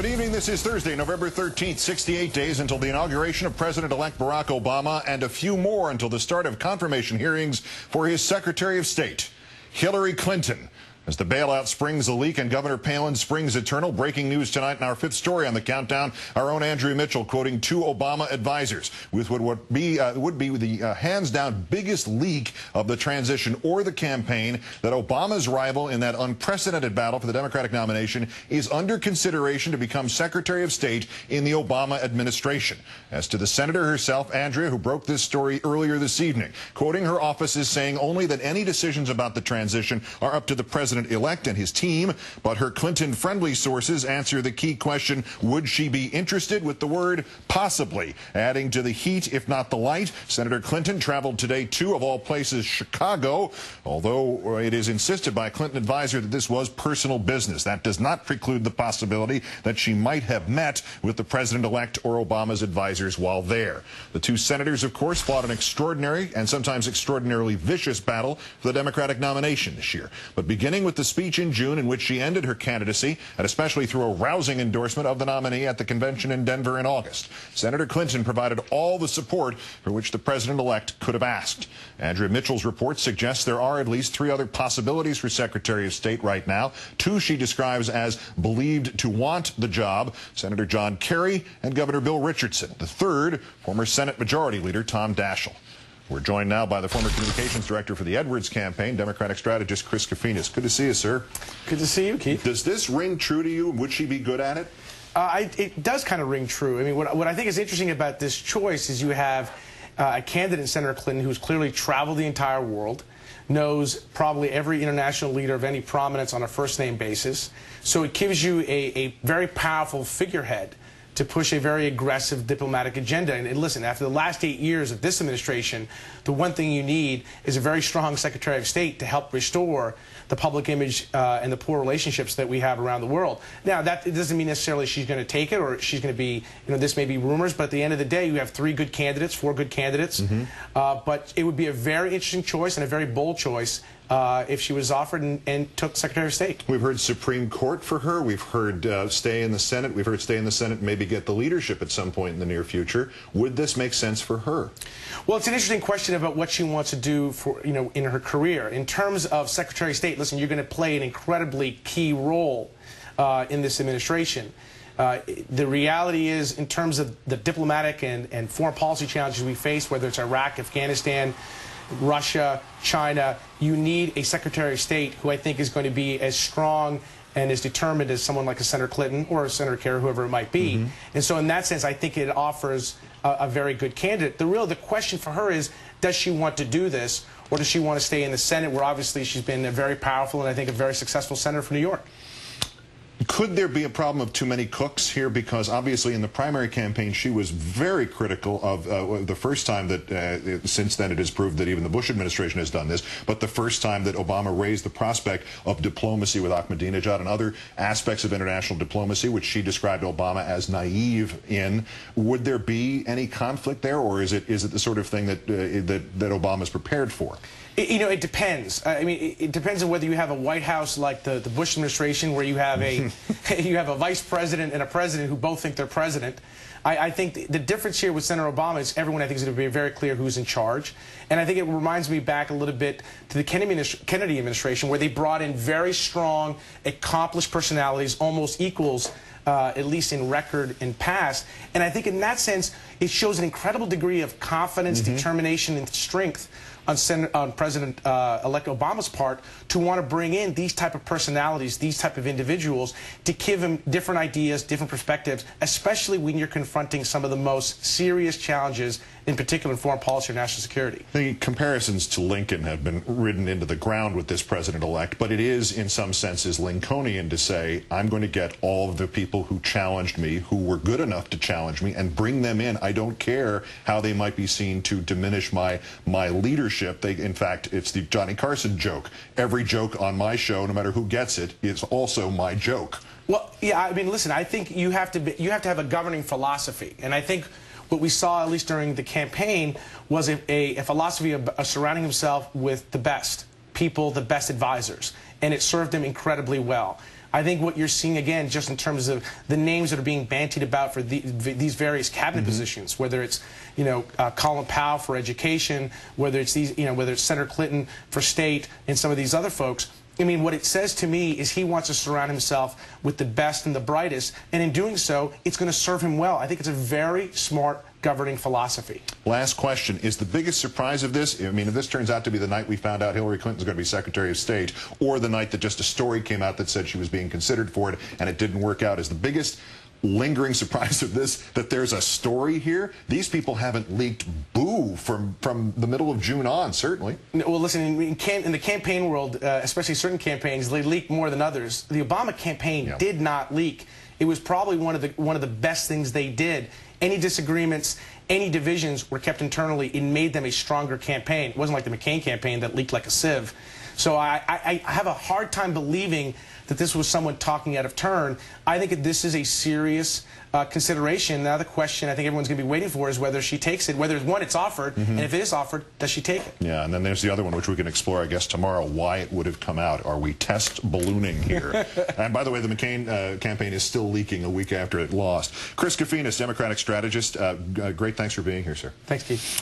Good evening. This is Thursday, November 13th, 68 days until the inauguration of President-elect Barack Obama and a few more until the start of confirmation hearings for his Secretary of State, Hillary Clinton. As the bailout springs a leak and Governor Palin springs eternal, breaking news tonight in our fifth story on the countdown, our own Andrea Mitchell quoting two Obama advisors with what would be the hands-down biggest leak of the transition or the campaign, that Obama's rival in that unprecedented battle for the Democratic nomination is under consideration to become Secretary of State in the Obama administration. As to the senator herself, Andrea, who broke this story earlier this evening, quoting her office is saying only that any decisions about the transition are up to the President-elect and his team, but her Clinton-friendly sources answer the key question, would she be interested, with the word possibly. Adding to the heat, if not the light, Senator Clinton traveled today to, of all places, Chicago, although it is insisted by a Clinton advisor that this was personal business. That does not preclude the possibility that she might have met with the President-elect or Obama's advisors while there. The two senators, of course, fought an extraordinary and sometimes extraordinarily vicious battle for the Democratic nomination this year. But beginning with the speech in June in which she ended her candidacy, and especially through a rousing endorsement of the nominee at the convention in Denver in August, Senator Clinton provided all the support for which the President-elect could have asked. Andrea Mitchell's report suggests there are at least three other possibilities for Secretary of State right now. Two she describes as believed to want the job, Senator John Kerry and Governor Bill Richardson. The third, former Senate Majority Leader Tom Daschle. We're joined now by the former communications director for the Edwards campaign, Democratic strategist Chris Kofinis. Good to see you, sir. Good to see you, Keith. Does this ring true to you? Would she be good at it? It does kind of ring true. I mean, what I think is interesting about this choice is you have a candidate, Senator Clinton, who's clearly traveled the entire world, knows probably every international leader of any prominence on a first-name basis. So it gives you a very powerful figurehead to push a very aggressive diplomatic agenda. And listen, after the last 8 years of this administration, the one thing you need is a very strong Secretary of State to help restore the public image and the poor relationships that we have around the world. Now, that it doesn't mean necessarily she's going to take it or she's going to be, this may be rumors, but at the end of the day, you have four good candidates. But it would be a very interesting choice and a very bold choice if she was offered and took Secretary of State. We've heard Supreme Court for her. We've heard stay in the Senate. We've heard stay in the Senate and maybe get the leadership at some point in the near future. Would this make sense for her? Well, it's an interesting question about what she wants to do for, in her career. In terms of Secretary of State, listen, you're going to play an incredibly key role in this administration. The reality is, in terms of the diplomatic and foreign policy challenges we face, whether it's Iraq, Afghanistan, Russia, China, you need a Secretary of State who I think is going to be as strong and as determined as someone like a Senator Clinton or a Senator Kerry, whoever it might be. And so in that sense, I think it offers a very good candidate. The question for her is, does she want to do this, or does she want to stay in the Senate, where obviously she's been a very powerful and I think a very successful senator from New York? Could there be a problem of too many cooks here? Because obviously in the primary campaign she was very critical of the first time that, since then it has proved that even the Bush administration has done this, but the first time that Obama raised the prospect of diplomacy with Ahmadinejad and other aspects of international diplomacy, which she described Obama as naive in. Would there be any conflict there, or is it the sort of thing that Obama's prepared for? It depends. I mean, it depends on whether you have a White House like the Bush administration, where you have a you have a vice president and a president who both think they're president. I think the difference here with Senator Obama is everyone, I think, is going to be very clear who's in charge. And I think it reminds me back a little bit to the Kennedy administration, where they brought in very strong, accomplished personalities, almost equals, at least in record and past. And I think in that sense, it shows an incredible degree of confidence, determination, and strength on President-elect Obama's part to want to bring in these type of personalities, these type of individuals, to give him different ideas, different perspectives, especially when you're confronting some of the most serious challenges, in particular in foreign policy or national security. The comparisons to Lincoln have been ridden into the ground with this president-elect, but it is, in some senses, Lincolnian to say, I'm going to get all of the people who challenged me, who were good enough to challenge me, and bring them in. I don't care how they might be seen to diminish my leadership. In fact, it's the Johnny Carson joke. Every joke on my show, no matter who gets it, is also my joke. Well, yeah, I mean, listen, I think you have to have a governing philosophy, and I think what we saw, at least during the campaign, was a philosophy of surrounding himself with the best people, the best advisors, and it served him incredibly well. I think what you're seeing, again, just in terms of the names that are being bantied about for these various cabinet positions, whether it's, Colin Powell for education, whether it's whether it's Senator Clinton for state, and some of these other folks. I mean, what it says to me is he wants to surround himself with the best and the brightest, and in doing so, it's going to serve him well. I think it's a very smart governing philosophy. Last question. Is the biggest surprise of this, I mean, if this turns out to be the night we found out Hillary Clinton's going to be Secretary of State, or the night that just a story came out that said she was being considered for it and it didn't work out, is the biggest lingering surprise of this that there's a story here? These people haven't leaked boo from the middle of June on, certainly. Well, listen, in the campaign world, especially certain campaigns, they leak more than others. The Obama campaign did not leak. It was probably one of the best things they did. Any disagreements, any divisions were kept internally. It made them a stronger campaign. It wasn't like the McCain campaign that leaked like a sieve. So I have a hard time believing that this was someone talking out of turn. I think that this is a serious consideration. Now the question I think everyone's going to be waiting for is whether she takes it, whether, one, it's offered, and if it is offered, does she take it? Yeah, and then there's the other one, which we can explore, I guess, tomorrow, why it would have come out. Are we test ballooning here? And by the way, the McCain campaign is still leaking a week after it lost. Chris Kofinis, Democratic strategist, great thanks for being here, sir. Thanks, Keith.